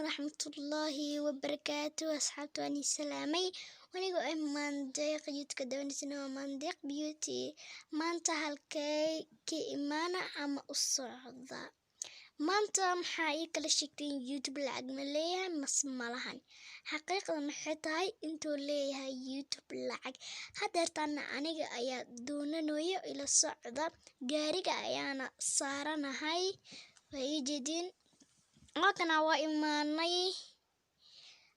waraxmatullaahi wabarakaatu asxaabta waan salaamay wanigo maandeeq jidka dawnisana waa maandeeq beauty maanta halkay ka imaana ama u socda maanta maxaa ii kala sheegtay YouTube lacag ma leeyahay mas malahan xaqiiqda maxay tahay intuu leeyahay YouTube lacag hadeertaan aniga ayaa doonanayo ila socda gaariga ayaana saaranahay way jeedin markana waa imaanay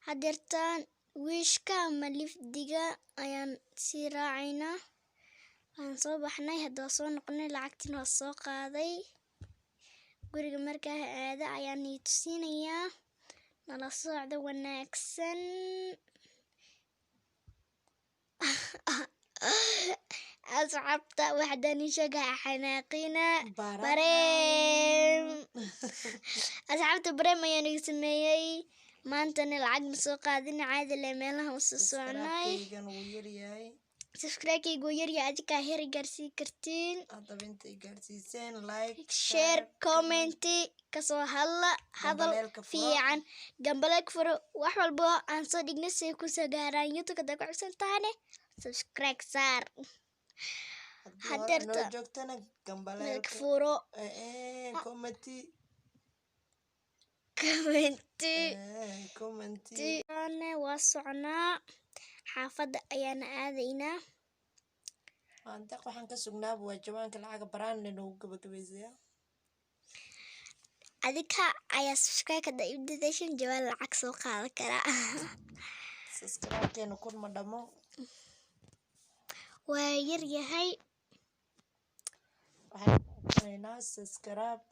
hadeertaan wiishka ama lifdiga ayaan sii raacayna waan soo baxnay hadda soo noqonay lacagtina waa soo qaaday guriga markaa aada ayaan ii tusinayaa nala socda wanaagsan asxaabta waxaan sheega xanaaqina bareem asxaabta bareem ayaan iga sameeyay maantana lacag ma soo qaadin caadi leh meelaha u soo soconay subscribe-kaygu yaryahay adika heer gaarsiin kartiin hadaba intay gaarsiiseen like share comment kasoo hadal fiican gambalka furo wax walba aan soo dhignay si ku soo gaaraan YouTube ka ku cusub taane subscribe saar hadeerta joogtana gambalka furo comment ana waa socnaa xaafada ayaan aadaynaa maanta waxaan ka sugnaa waa jawaanka lacag baraan inuu gabagabeysaya adika ayaa subscribe ka daaydashan jawaan lacag soo qaadan kara subscribe-keena kun ma dhamo waa yar yahay waxaan subscribe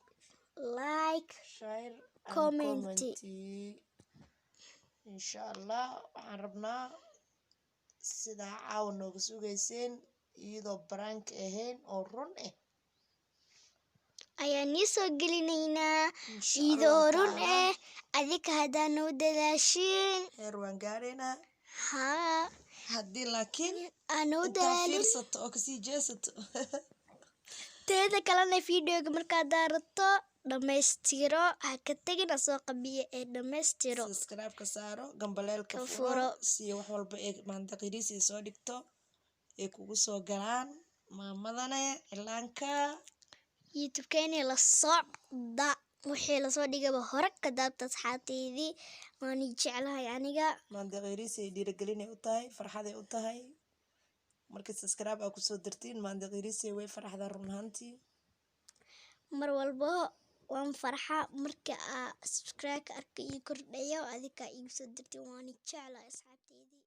like share comment inshallah waxaan rabnaa sida caawa nooga sugayseen iyadoo prank ahayn oo run ah ayaan soo gelinaynaa iyadoo run ah adika hadaa noo dadaashin heer waan gaaraynaa haa haddii laakiin aanoo dadaalin oo kasii jeesato teeda kalena videoga markaa daarato dhamaystiro ha ka tagin asoo qabiye ee dhamaystiro subscribe ka saaro gambaleelka furo si wax walba ee maanta qiriis soo dhigto ee kugu soo galaan maamadana ilaanka YouTube-keena la socda wixii la soo dhigaba hore ka daabta asxaabteydii waan jeclahay aniga maanta qiriis ay dhiirigelin u tahay farxad ay u tahay marka subscribe ku soo dirtiin maanta qiriis way farxada run ahaantii mar walba waan farxa marka subscribe ka arkay kordhayo adika igu soo dirtiin waan jeclahay asxaabteydii